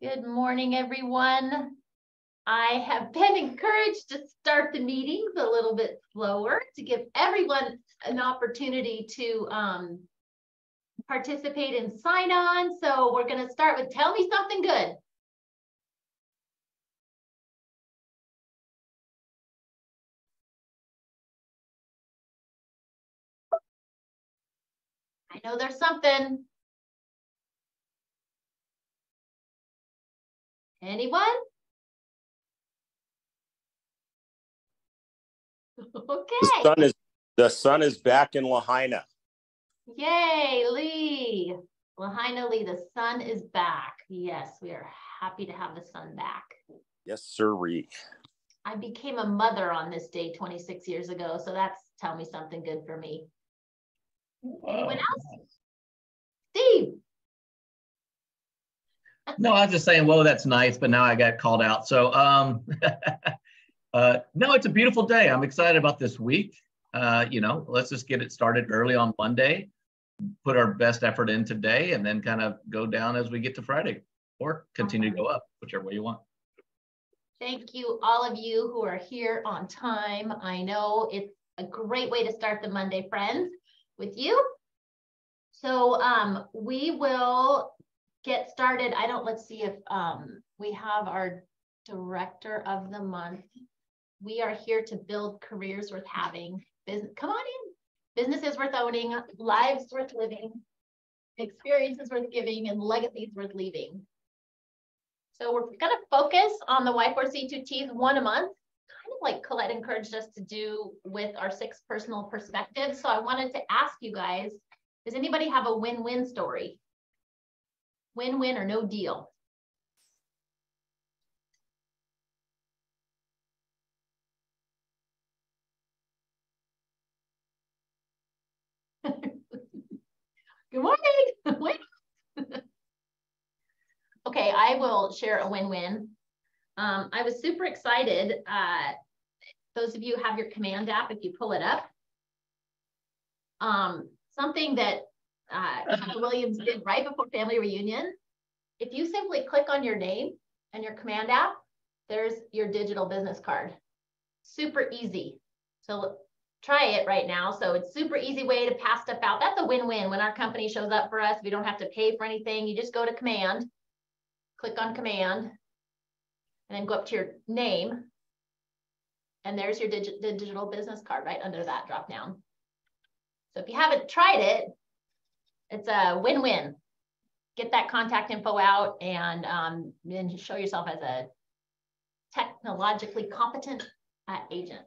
Good morning, everyone. I have been encouraged to start the meetings a little bit slower to give everyone an opportunity to participate and sign on. So we're going to start with tell me something good. I know there's something. Anyone? Okay. The sun is back in Lahaina. Yay, Lee. Lahaina Lee, the sun is back. Yes, we are happy to have the sun back. Yes, sirree. I became a mother on this day 26 years ago, so that's tell me something good for me. Anyone else? Steve. No, I was just saying, whoa, that's nice, but now I got called out. So no, it's a beautiful day. I'm excited about this week. Let's just get it started early on Monday, put our best effort in today, and then kind of go down as we get to Friday, or continue to go up, whichever way you want. Thank you, all of you who are here on time. I know it's a great way to start the Monday, friends, with you. So we will get started. Let's see if we have our director of the month. We are here to build careers worth having. Come on in. Businesses worth owning, lives worth living, experiences worth giving, and legacies worth leaving. So we're going to focus on the Y4C2Ts one a month, kind of like Colette encouraged us to do with our 6 personal perspectives. So I wanted to ask you guys, does anybody have a win-win story? Win-win or no deal? Good morning. Okay, I will share a win-win. I was super excited. Those of you who have your command app, if you pull it up, something that Dr. Williams did right before family reunion. If you simply click on your name and your command app, there's your digital business card. Super easy. So try it right now. So it's super easy way to pass stuff out. That's a win-win. When our company shows up for us, we don't have to pay for anything. You just go to command, click on command, and then go up to your name. And there's your digital business card right under that drop down. So if you haven't tried it, it's a win-win. Get that contact info out and then show yourself as a technologically competent agent.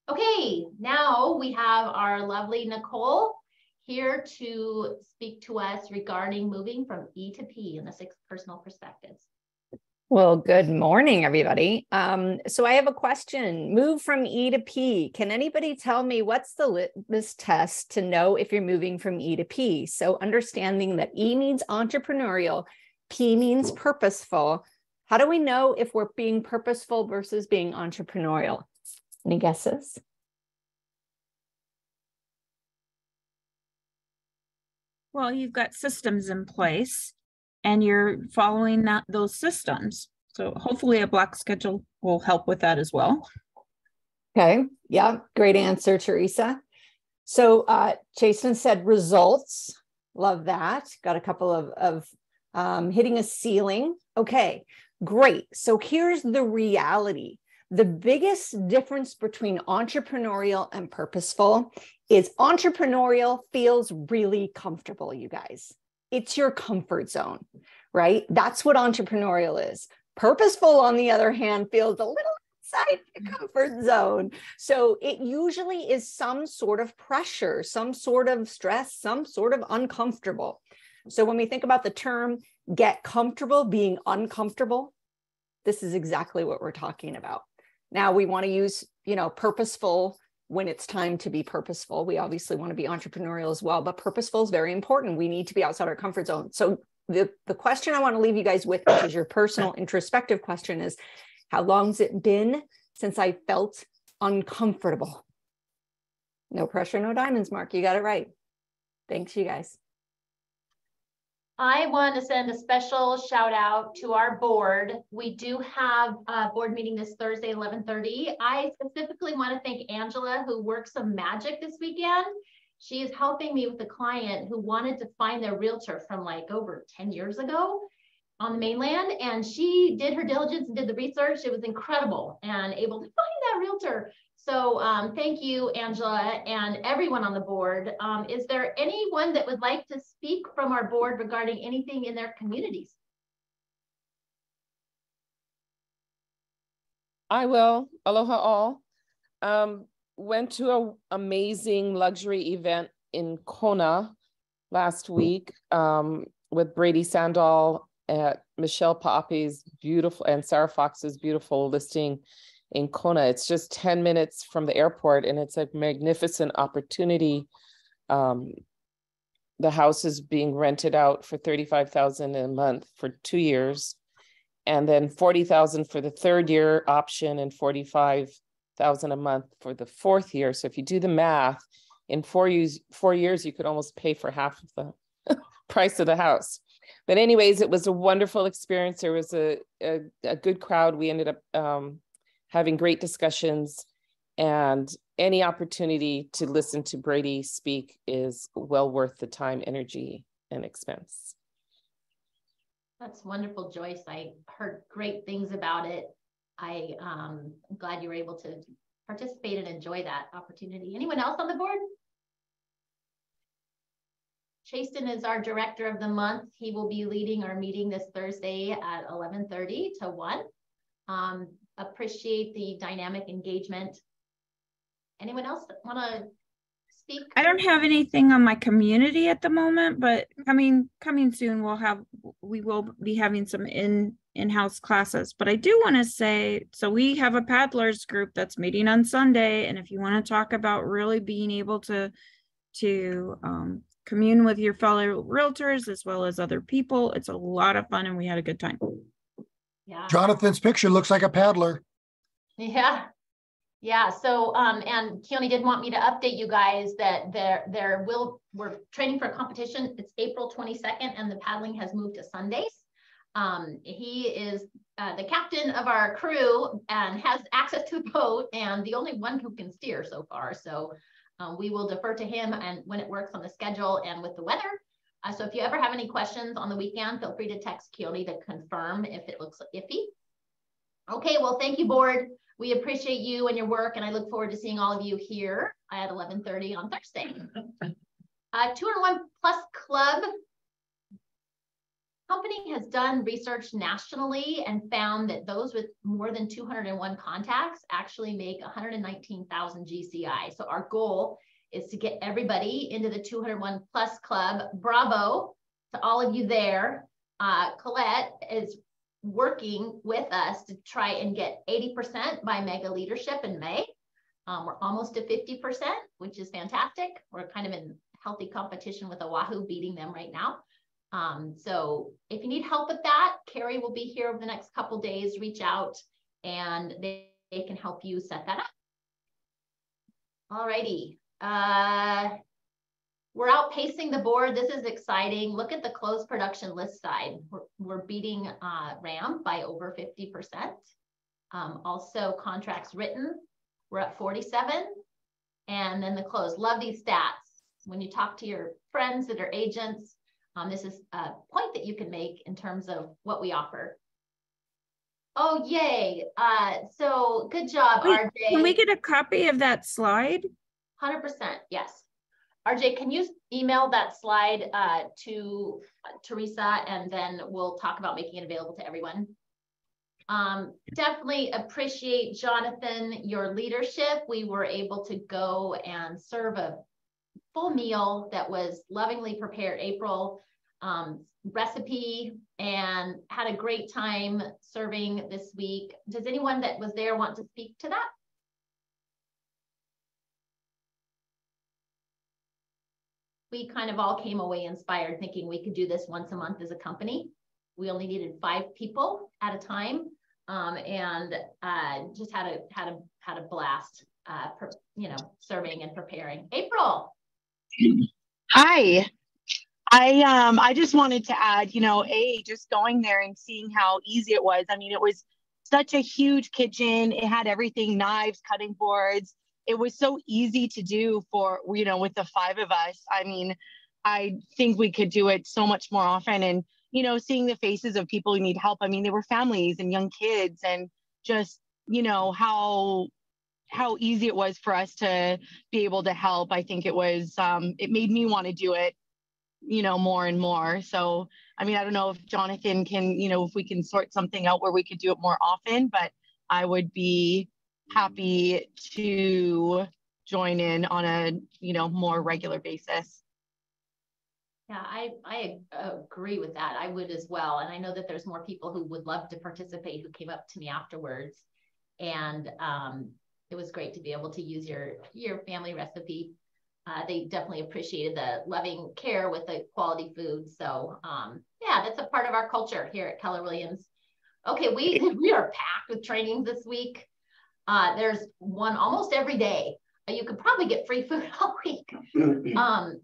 Okay, now we have our lovely Nicole here to speak to us regarding moving from E to P in the 6 personal perspectives. Well, good morning, everybody. So I have a question. Move from E to P. Can anybody tell me what's the litmus test to know if you're moving from E to P? So understanding that E means entrepreneurial, P means purposeful. How do we know if we're being purposeful versus being entrepreneurial? Any guesses? Well, you've got systems in place and you're following those systems. So hopefully a block schedule will help with that as well. Okay. Yeah. Great answer, Teresa. So Jason said results. Love that. Got a couple of hitting a ceiling. Okay, great. So here's the reality. The biggest difference between entrepreneurial and purposeful is entrepreneurial feels really comfortable, you guys. It's your comfort zone, right? That's what entrepreneurial is. Purposeful, on the other hand, feels a little outside your comfort zone. So it usually is some sort of pressure, some sort of stress, some sort of uncomfortable. So when we think about the term get comfortable being uncomfortable, this is exactly what we're talking about. Now we want to use, purposeful when it's time to be purposeful. We obviously want to be entrepreneurial as well, but purposeful is very important. We need to be outside our comfort zone. So the question I want to leave you guys with, which is your personal introspective question, is how long's it been since I felt uncomfortable? No pressure, no diamonds, Mark. You got it right. Thanks, you guys. I want to send a special shout out to our board. We do have a board meeting this Thursday, 11:30. I specifically want to thank Angela, who worked some magic this weekend. She is helping me with a client who wanted to find their realtor from like over 10 years ago on the mainland. And she did her diligence and did the research. It was incredible and able to find that realtor. So thank you, Angela, and everyone on the board. Is there anyone that would like to speak from our board regarding anything in their communities? I will. Aloha all. Went to an amazing luxury event in Kona last week with Brady Sandall at Michelle Pape's beautiful and Sarah Fox's beautiful listing in Kona. It's just 10 minutes from the airport and it's a magnificent opportunity. The house is being rented out for $35,000 a month for 2 years, and then $40,000 for the 3rd year option and $45,000 a month for the 4th year. So if you do the math, in 4 years, you could almost pay for half of the price of the house. But anyways, it was a wonderful experience. There was a good crowd. We ended up having great discussions, and any opportunity to listen to Brady speak is well worth the time, energy, and expense. That's wonderful, Joyce. I heard great things about it. I'm glad you were able to participate and enjoy that opportunity. Anyone else on the board? Chasten is our director of the month. He will be leading our meeting this Thursday at 11:30 to 1. Appreciate the dynamic engagement. Anyone else want to speak? I don't have anything on my community at the moment, but coming soon, we will be having some in-house classes. But I do want to say, so we have a paddlers group that's meeting on Sunday, and if you want to talk about really being able to commune with your fellow realtors as well as other people, it's a lot of fun, and we had a good time. Yeah. Jonathan's picture looks like a paddler. Yeah. Yeah. So, and Keone did want me to update you guys that we're training for a competition. It's April 22nd and the paddling has moved to Sundays. He is the captain of our crew and has access to the boat and the only one who can steer so far. So we will defer to him and when it works on the schedule and with the weather. So if you ever have any questions on the weekend, feel free to text Keone to confirm if it looks iffy. Okay, well, thank you, board. We appreciate you and your work, and I look forward to seeing all of you here at 11:30 on Thursday. 201 Plus Club Company has done research nationally and found that those with more than 201 contacts actually make 119,000 GCI. So our goal is to get everybody into the 201 Plus Club. Bravo to all of you there. Colette is working with us to try and get 80% by Mega Leadership in May. We're almost to 50%, which is fantastic. We're kind of in healthy competition with Oahu, beating them right now. So if you need help with that, Carrie will be here over the next couple days. Reach out and they can help you set that up. All righty. We're outpacing the board. This is exciting. Look at the closed production list side. We're beating RAM by over 50%. Also contracts written, we're at 47. And then the close. Love these stats. When you talk to your friends that are agents, this is a point that you can make in terms of what we offer. Oh, yay. So good job, Wait, RJ. Can we get a copy of that slide? 100%, yes. RJ, can you email that slide to Teresa, and then we'll talk about making it available to everyone. Definitely appreciate, Jonathan, your leadership. We were able to go and serve a full meal that was lovingly prepared. April recipe, and had a great time serving this week. Does anyone that was there want to speak to that? We kind of all came away inspired, thinking we could do this once a month as a company. We only needed 5 people at a time, and just had a blast, serving and preparing. April. Hi. I just wanted to add, just going there and seeing how easy it was. I mean, it was such a huge kitchen. It had everything, knives, cutting boards. It was so easy to do for, with the 5 of us. I mean, I think we could do it so much more often. And, seeing the faces of people who need help. I mean, they were families and young kids, and just, how easy it was for us to be able to help. I think it was, it made me want to do it, more and more. So, I mean, I don't know if Jonathan can, if we can sort something out where we could do it more often, but I would be happy to join in on a, more regular basis. Yeah, I agree with that. I would as well. And I know that there's more people who would love to participate who came up to me afterwards. And it was great to be able to use your family recipe. They definitely appreciated the loving care with the quality food. So yeah, that's a part of our culture here at Keller Williams. Okay, we are packed with trainings this week. There's one almost every day. You could probably get free food all week.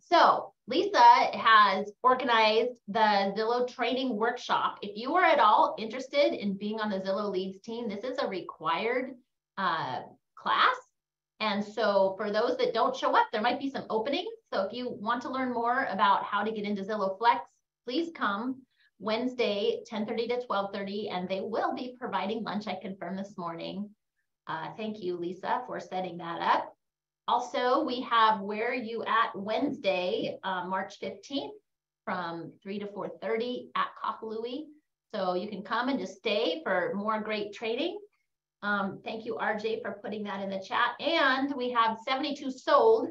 So Lisa has organized the Zillow training workshop. If you are at all interested in being on the Zillow Leads team, this is a required class. And so for those that don't show up, there might be some openings. So if you want to learn more about how to get into Zillow Flex, please come Wednesday, 10:30 to 12:30, and they will be providing lunch. I confirmed this morning. Thank you, Lisa, for setting that up. Also, we have Where You At Wednesday, March 15th from 3 to 4:30 at Kahului. So you can come and just stay for more great training. Thank you, RJ, for putting that in the chat. And we have 72 Sold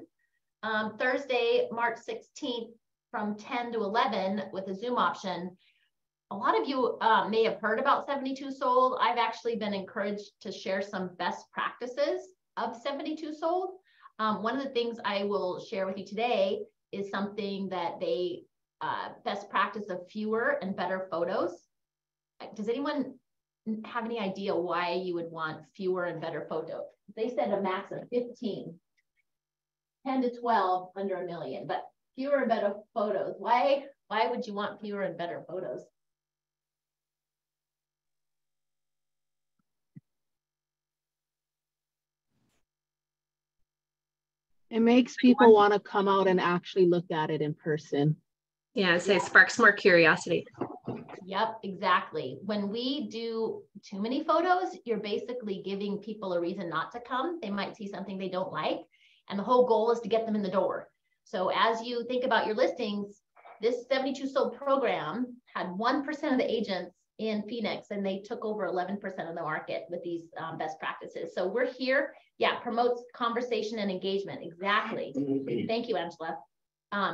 Thursday, March 16th from 10 to 11 with a Zoom option. A lot of you may have heard about 72 Sold. I've actually been encouraged to share some best practices of 72 Sold. One of the things I will share with you today is something that they best practice of fewer and better photos. Does anyone have any idea why you would want fewer and better photos? They said a max of 15, 10 to 12 under $1 million, but fewer and better photos. Why would you want fewer and better photos? It makes people want to come out and actually look at it in person. Yeah, so it sparks more curiosity. Yep, exactly. When we do too many photos, you're basically giving people a reason not to come. They might see something they don't like. And the whole goal is to get them in the door. So as you think about your listings, this 72 Sold program had 1% of the agents in Phoenix, and they took over 11% of the market with these best practices. So we're here. Yeah, promotes conversation and engagement. Exactly. Thank you, Angela.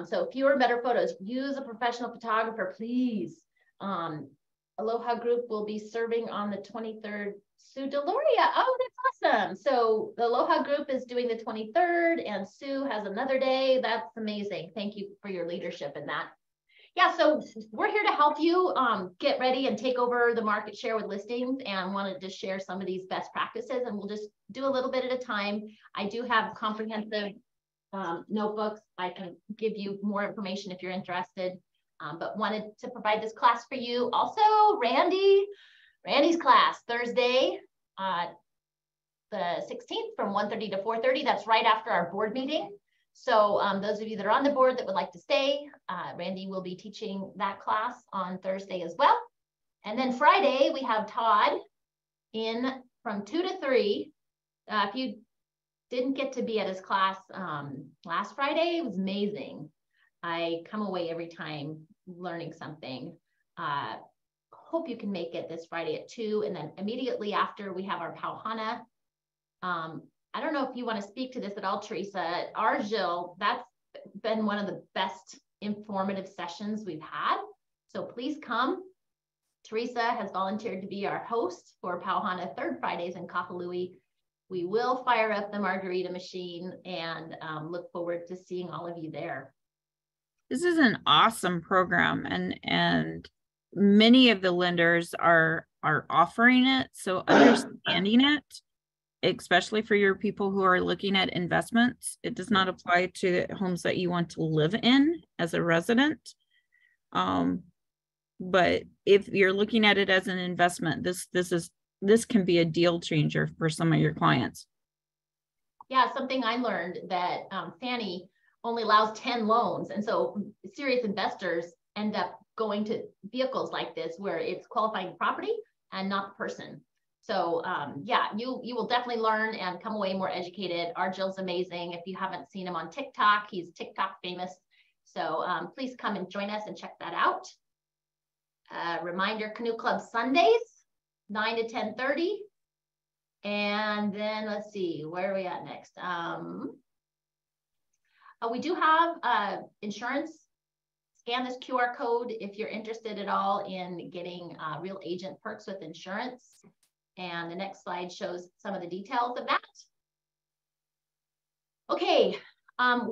So fewer and better photos. Use a professional photographer, please. Aloha Group will be serving on the 23rd. Sue Deloria. Oh, that's awesome. So the Aloha Group is doing the 23rd, and Sue has another day. That's amazing. Thank you for your leadership in that. Yeah, so we're here to help you get ready and take over the market share with listings, and wanted to share some of these best practices, and we'll just do a little bit at a time. I do have comprehensive notebooks. I can give you more information if you're interested, but wanted to provide this class for you. Also, Randy's class, Thursday, the 16th from 1:30 to 4:30. That's right after our board meeting. So those of you that are on the board that would like to stay, Randy will be teaching that class on Thursday as well. And then Friday, we have Todd in from 2 to 3. If you didn't get to be at his class last Friday, it was amazing. I come away every time learning something. Hope you can make it this Friday at 2. And then immediately after, we have our Pauhana. I don't know if you want to speak to this at all, Teresa. Argil, that's been one of the best informative sessions we've had. So please come. Teresa has volunteered to be our host for Pauhana third Fridays in Kahului. We will fire up the margarita machine, and look forward to seeing all of you there. This is an awesome program, and many of the lenders are offering it. So understanding it, especially for your people who are looking at investments, it does not apply to homes that you want to live in as a resident. But if you're looking at it as an investment, this can be a deal changer for some of your clients. Yeah, something I learned that Fannie only allows 10 loans. And so serious investors end up going to vehicles like this where it's qualifying property and not the person. So yeah, you will definitely learn and come away more educated. Our Jill's amazing. If you haven't seen him on TikTok, he's TikTok famous. So please come and join us and check that out. Reminder, Canoe Club Sundays, 9 to 10:30. And then let's see, where are we at next? We do have insurance. Scan this QR code if you're interested at all in getting real agent perks with insurance. And the next slide shows some of the details of that. Okay,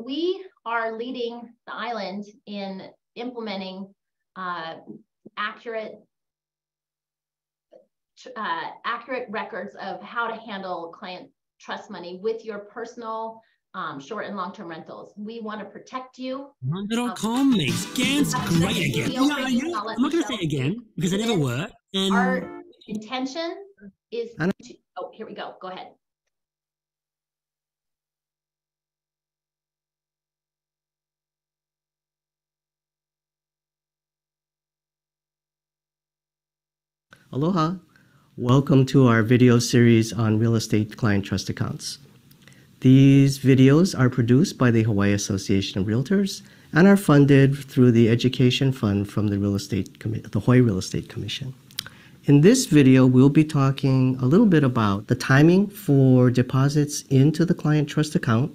we are leading the island in implementing accurate records of how to handle client trust money with your personal short and long-term rentals. We want to protect you. Little call me. Scan's great again. Yeah, I'm not going to say it again because it never worked. And our intention is to, oh, here we go. Go ahead. Aloha. Welcome to our video series on real estate client trust accounts. These videos are produced by the Hawaii Association of Realtors and are funded through the Education Fund from the Hawaii Real Estate Commission. In this video, we'll be talking a little bit about the timing for deposits into the client trust account.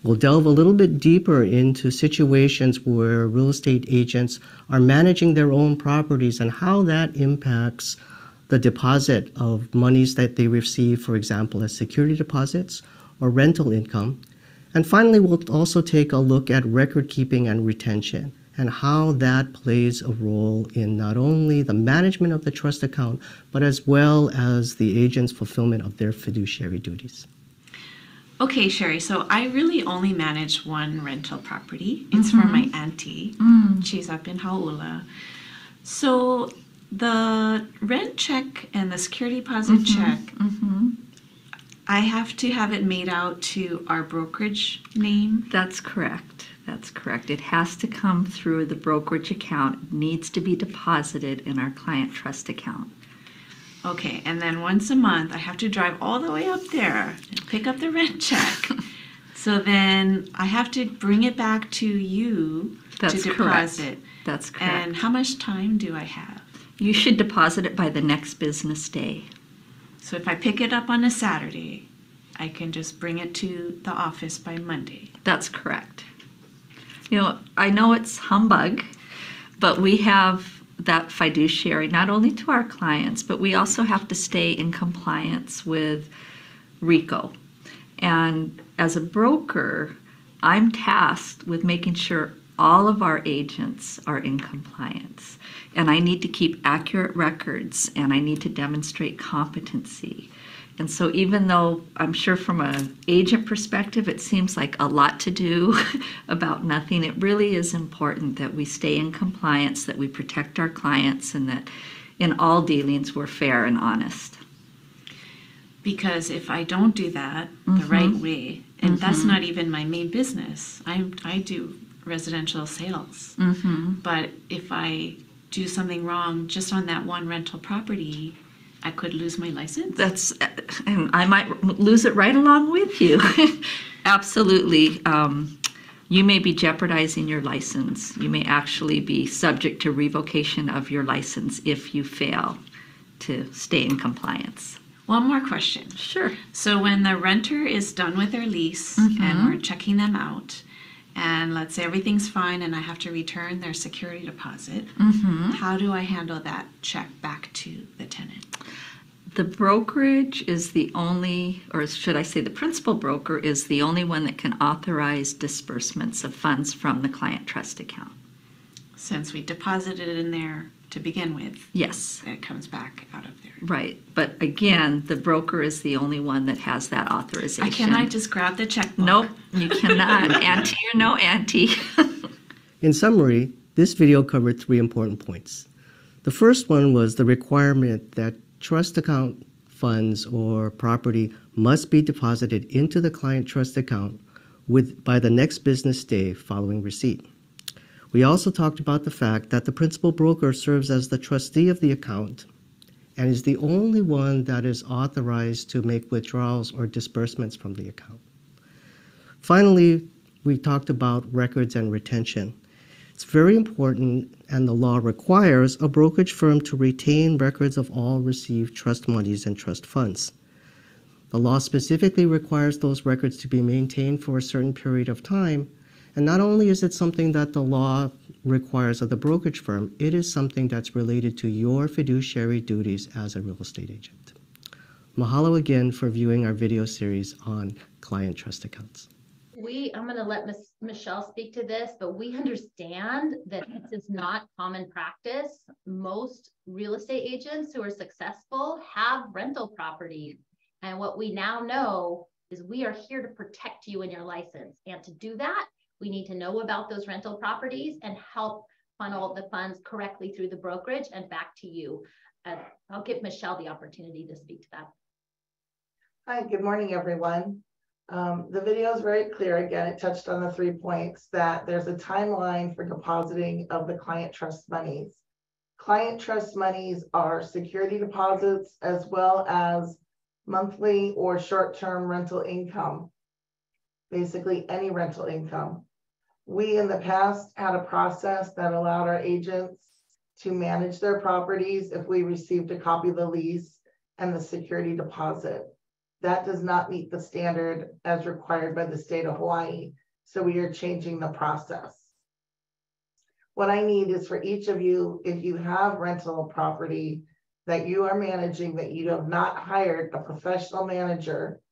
We'll delve a little bit deeper into situations where real estate agents are managing their own properties and how that impacts the deposit of monies that they receive, for example, as security deposits or rental income. And finally, we'll also take a look at record keeping and retention and how that plays a role in not only the management of the trust account, but as well as the agent's fulfillment of their fiduciary duties. Okay, Sherry, so I really only manage one rental property. It's for my auntie. She's up in Hauula. So the rent check and the security deposit check, I have to have it made out to our brokerage name? That's correct. That's correct. It has to come through the brokerage account. It needs to be deposited in our client trust account. Okay, and then once a month, I have to drive all the way up there and pick up the rent check. So then I have to bring it back to you to deposit. Correct. That's correct. And how much time do I have? You should deposit it by the next business day. So if I pick it up on a Saturday, I can just bring it to the office by Monday. That's correct. You know, I know it's humbug, but we have that fiduciary not only to our clients, but we also have to stay in compliance with RICO. And as a broker, I'm tasked with making sure all of our agents are in compliance. And I need to keep accurate records and I need to demonstrate competency. And so even though I'm sure from an agent perspective, it seems like a lot to do about nothing, it really is important that we stay in compliance, that we protect our clients, and that in all dealings we're fair and honest. Because if I don't do that the right way, and that's not even my main business, I do residential sales. But if I do something wrong just on that one rental property, I could lose my license. And I might lose it right along with you. Absolutely. You may be jeopardizing your license. You may actually be subject to revocation of your license if you fail to stay in compliance. One more question. Sure. So when the renter is done with their lease and we're checking them out, and let's say everything's fine and I have to return their security deposit, how do I handle that check back to the tenant? The brokerage is the only, or should I say the principal broker is the only one that can authorize disbursements of funds from the client trust account. Since we deposited it in there to begin with. Yes. It comes back out of there. Right. But again, the broker is the only one that has that authorization. Can I just grab the checkbook? Nope, you cannot. Auntie or no auntie. In summary, This video covered 3 important points. The first one was the requirement that trust account funds or property must be deposited into the client trust account by the next business day following receipt. We also talked about the fact that the principal broker serves as the trustee of the account and is the only one that is authorized to make withdrawals or disbursements from the account. Finally, we talked about records and retention. It's very important, and the law requires a brokerage firm to retain records of all received trust monies and trust funds. The law specifically requires those records to be maintained for a certain period of time, and not only is it something that the law requires of the brokerage firm, it is something that's related to your fiduciary duties as a real estate agent. Mahalo again for viewing our video series on client trust accounts. I'm going to let Michelle speak to this, but we understand that this is not common practice. Most real estate agents who are successful have rental properties. And what we now know is we are here to protect you and your license. And to do that, we need to know about those rental properties and help funnel the funds correctly through the brokerage and back to you. I'll give Michelle the opportunity to speak to that. Hi, good morning, everyone. The video is very clear. Again, it touched on the 3 points that there's a timeline for depositing of the client trust monies. Client trust monies are security deposits as well as monthly or short-term rental income, basically any rental income. We in the past had a process that allowed our agents to manage their properties if we received a copy of the lease and the security deposit. That does not meet the standard as required by the state of Hawaii. So we are changing the process. What I need is for each of you, if you have rental property that you are managing, that you have not hired a professional manager,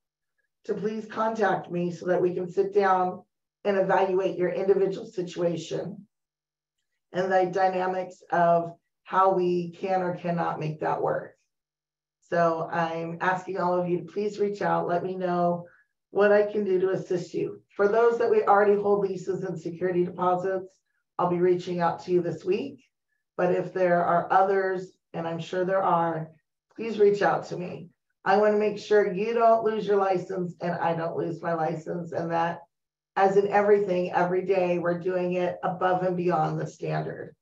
to please contact me so that we can sit down and evaluate your individual situation and the dynamics of how we can or cannot make that work. So I'm asking all of you to please reach out. Let me know what I can do to assist you. For those that we already hold leases and security deposits, I'll be reaching out to you this week. But if there are others, and I'm sure there are, please reach out to me. I want to make sure you don't lose your license and I don't lose my license, and that, as in everything, every day, we're doing it above and beyond the standard.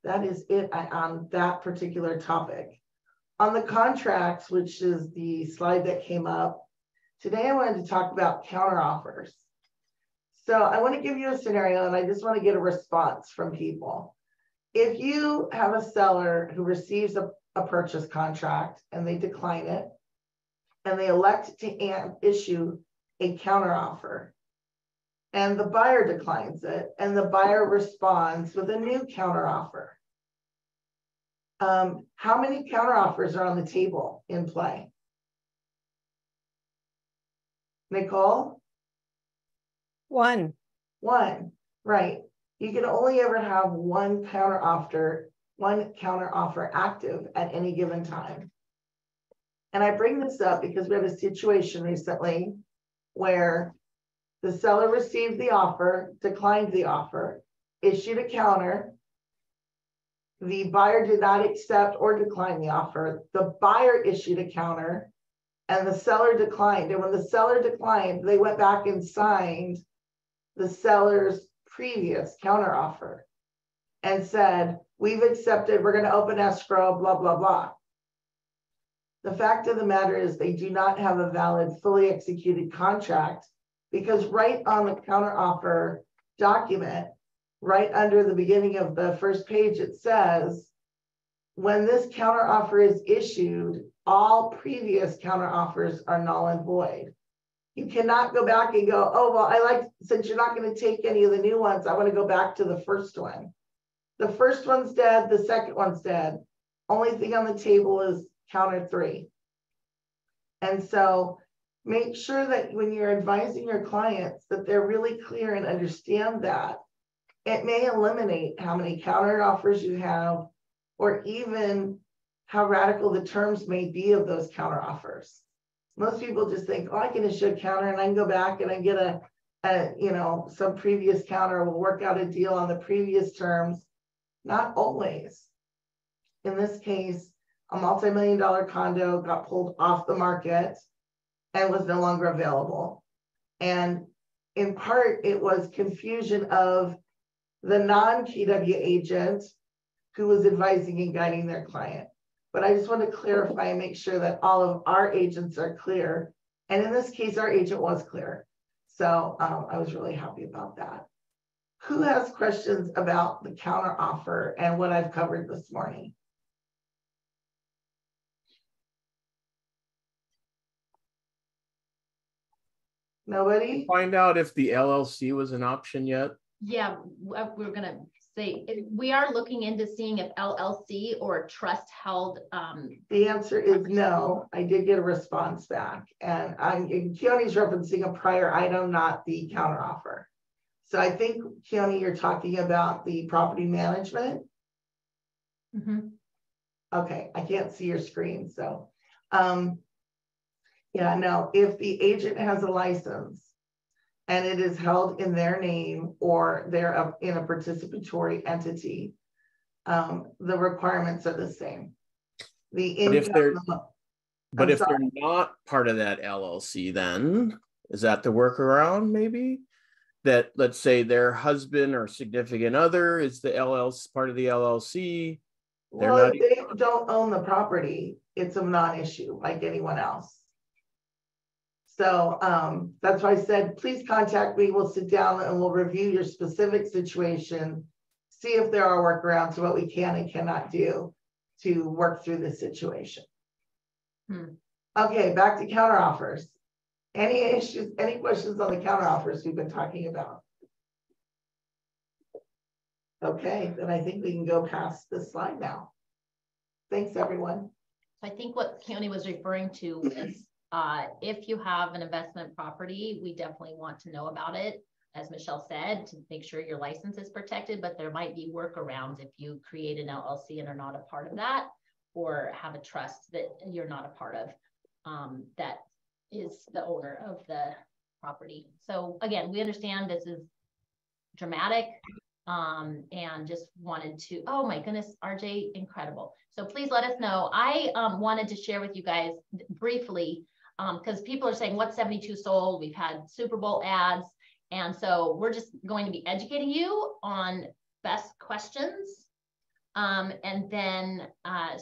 That is it on that particular topic. On the contracts, which is the slide that came up, today I wanted to talk about counteroffers. So I want to give you a scenario, and I just want to get a response from people. If you have a seller who receives a purchase contract and they decline it, and they elect to issue a counteroffer, and the buyer declines it, and the buyer responds with a new counteroffer, how many counteroffers are on the table in play? Nicole? One. One, right. You can only ever have one counteroffer active at any given time. And I bring this up because we had a situation recently where the seller received the offer, declined the offer, issued a counter. The buyer did not accept or decline the offer. The buyer issued a counter and the seller declined. And when the seller declined, they went back and signed the seller's previous counteroffer and said, we've accepted, we're going to open escrow, blah, blah, blah. The fact of the matter is they do not have a valid, fully executed contract, because right on the counteroffer document, right under the beginning of the first page, it says, when this counteroffer is issued, all previous counteroffers are null and void. You cannot go back and go, oh, well, since you're not going to take any of the new ones, I want to go back to the first one. The first one's dead, the second one's dead. Only thing on the table is counter 3. And so make sure that when you're advising your clients that they're really clear and understand that. It may eliminate how many counter offers you have, or even how radical the terms may be of those counter offers. Most people just think, oh, I can issue a counter and I can go back and I get a you know, some previous counter will work out a deal on the previous terms. Not always. In this case, a multi-million-dollar condo got pulled off the market and was no longer available. And in part, it was confusion of the non-KW agent who was advising and guiding their client. But I just want to clarify and make sure that all of our agents are clear. And in this case, our agent was clear. So I was really happy about that. Who has questions about the counter offer and what I've covered this morning? Nobody? Find out if the LLC was an option yet. Yeah, we're gonna say we are looking into seeing if LLC or trust held. The answer is no. I did get a response back, and Keone's referencing a prior item, not the counter offer. So I think, Keone, you're talking about the property management. Mm-hmm. Okay, I can't see your screen, so yeah, no. If the agent has a license and it is held in their name or they're in a participatory entity, the requirements are the same. But if they're not part of that LLC, then is that the workaround? Maybe that, let's say their husband or significant other is the LLC, part of the LLC. Well, if they don't own the property, it's a non-issue like anyone else. So that's why I said, please contact me. We'll sit down and we'll review your specific situation, see if there are workarounds, what we can and cannot do to work through this situation. Okay, back to counteroffers. Any issues, any questions on the counteroffers we've been talking about? Okay, then I think we can go past this slide now. Thanks, everyone. I think what Keone was referring to is if you have an investment property, we definitely want to know about it, as Michelle said, to make sure your license is protected, but there might be workarounds if you create an LLC and are not a part of that, or have a trust that you're not a part of that is the owner of the property. So again, we understand this is dramatic and just wanted to, oh my goodness, RJ, incredible. So please let us know. I wanted to share with you guys briefly because people are saying, what's 72 sold? We've had Super Bowl ads. And so we're just going to be educating you on best questions. And then,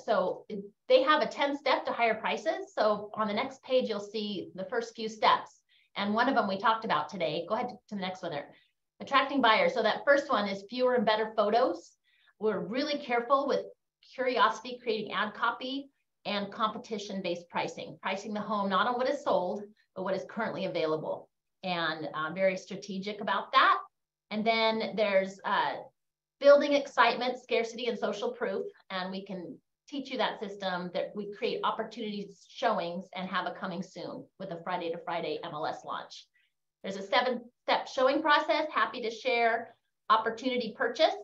so they have a 10-step to higher prices. So on the next page, you'll see the first few steps. And one of them we talked about today. Go ahead to the next one there. Attracting buyers. So that first one is fewer and better photos. We're really careful with curiosity, creating ad copy and competition-based pricing. Pricing the home, not on what is sold, but what is currently available. And very strategic about that. And then there's building excitement, scarcity, and social proof. And we can teach you that system that we create opportunities showings and have a coming soon with a Friday to Friday MLS launch. There's a 7-step showing process, happy to share, opportunity purchase,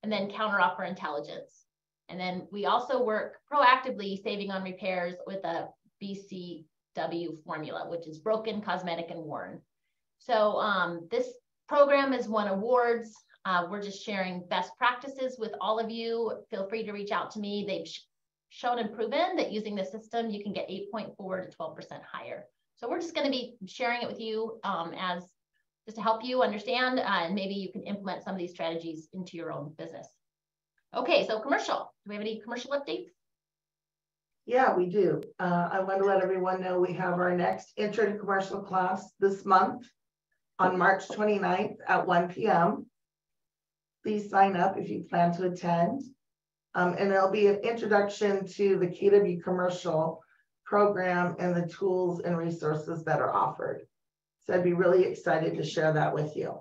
and then counteroffer intelligence. And then we also work proactively saving on repairs with a BCW formula, which is broken, cosmetic, and worn. So this program has won awards. We're just sharing best practices with all of you. Feel free to reach out to me. They've shown and proven that using the system, you can get 8.4 to 12% higher. So we're just going to be sharing it with you as just to help you understand, and maybe you can implement some of these strategies into your own business. Okay, so commercial. Do we have any commercial updates? Yeah, we do. I want to let everyone know we have our next Intro to Commercial class this month on March 29th at 1 p.m. Please sign up if you plan to attend. And there'll be an introduction to the KW Commercial program and the tools and resources that are offered. So I'd be really excited to share that with you.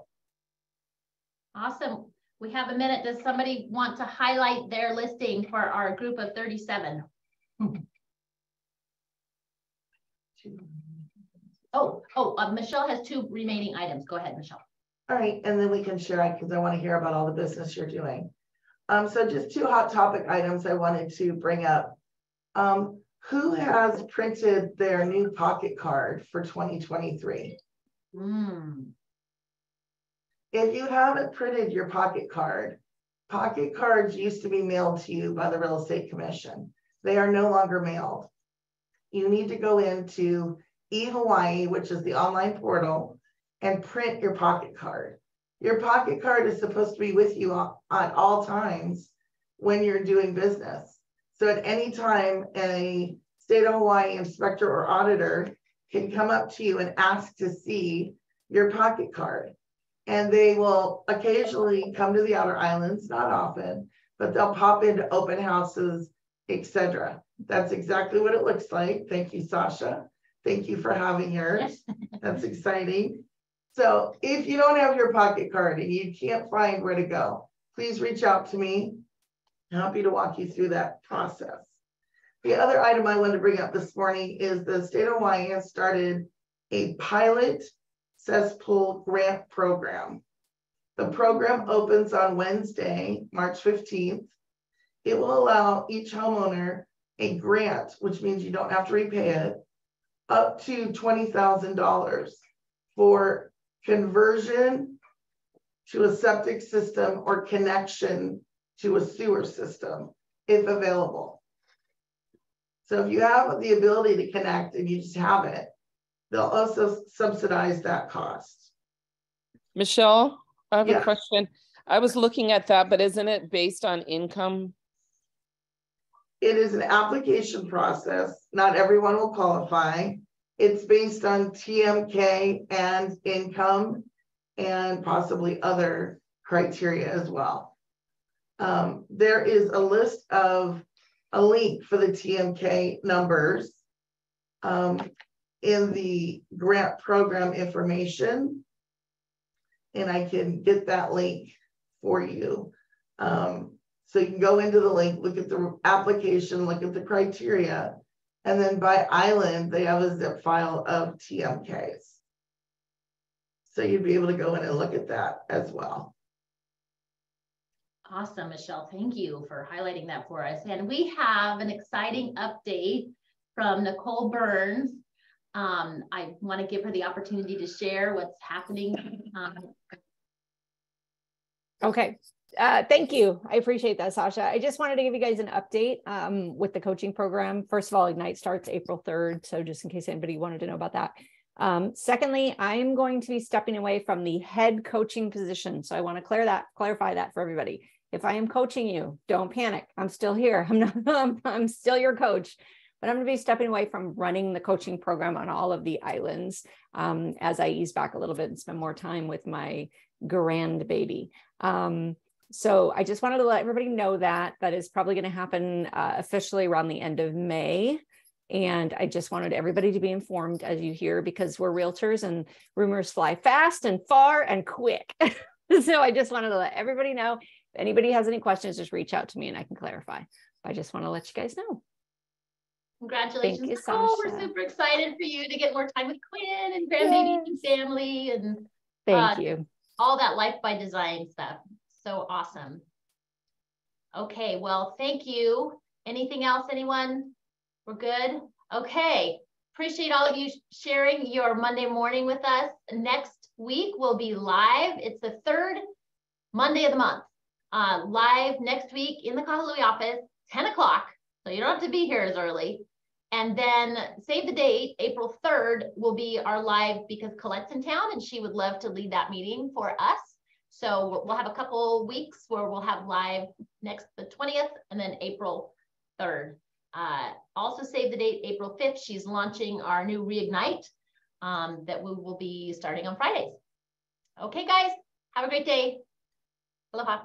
Awesome. We have a minute. Does somebody want to highlight their listing for our group of 37? Michelle has 2 remaining items. Go ahead, Michelle. All right, and then we can share it because I want to hear about all the business you're doing. So just 2 hot topic items I wanted to bring up. Who has printed their new pocket card for 2023? If you haven't printed your pocket cards used to be mailed to you by the Real Estate Commission. They are no longer mailed. You need to go into eHawaii, which is the online portal, and print your pocket card. Your pocket card is supposed to be with you at all times when you're doing business. So at any time, a state of Hawaii inspector or auditor can come up to you and ask to see your pocket card. And they will occasionally come to the outer islands, not often, but they'll pop into open houses, etc. That's exactly what it looks like. Thank you, Sasha. Thank you for having yours. That's exciting. So if you don't have your pocket card and you can't find where to go, please reach out to me. I'm happy to walk you through that process. The other item I wanted to bring up this morning is the state of Hawaii has started a pilot cesspool grant program. The program opens on Wednesday, March 15th. It will allow each homeowner a grant, which means you don't have to repay it, up to $20,000 for conversion to a septic system or connection to a sewer system, if available. So if you have the ability to connect and you just haven't, they'll also subsidize that cost. Michelle, I have a question. I was looking at that, but isn't it based on income? It is an application process. Not everyone will qualify. It's based on TMK and income and possibly other criteria as well. There is a link for the TMK numbers in the grant program information. And I can get that link for you. So you can go into the link, look at the application, look at the criteria, and then by island, they have a zip file of TMKs. So you'd be able to go in and look at that as well. Awesome, Michelle. Thank you for highlighting that for us. And we have an exciting update from Nicole Burns. I want to give her the opportunity to share what's happening. Okay. Thank you. I appreciate that, Sasha. I just wanted to give you guys an update with the coaching program. First of all, Ignite starts April 3rd. So just in case anybody wanted to know about that. Secondly, I'm going to be stepping away from the head coaching position. So I want to clarify that for everybody. If I am coaching you, don't panic. I'm still here. I'm still your coach, but I'm going to be stepping away from running the coaching program on all of the islands as I ease back a little bit and spend more time with my grandbaby. So I just wanted to let everybody know that is probably going to happen officially around the end of May. And I just wanted everybody to be informed as you hear, because we're realtors and rumors fly fast and far and quick. So I just wanted to let everybody know. If anybody has any questions, just reach out to me and I can clarify. I just want to let you guys know. Congratulations, Thank you, Nicole. Sasha. We're super excited for you to get more time with Quinn and grandbaby and family and thank you. All that life by design stuff. So awesome. Okay, well, thank you. Anything else, anyone? We're good? Okay. Appreciate all of you sharing your Monday morning with us. Next week we'll be live. It's the third Monday of the month. Live next week in the Kahului office, 10 o'clock. So you don't have to be here as early. And then save the date, April 3rd will be our live, because Colette's in town and she would love to lead that meeting for us. So we'll have a couple weeks where we'll have live next the 20th and then April 3rd. Also save the date, April 5th. She's launching our new Reignite that we will be starting on Fridays. Okay, guys, have a great day. Aloha.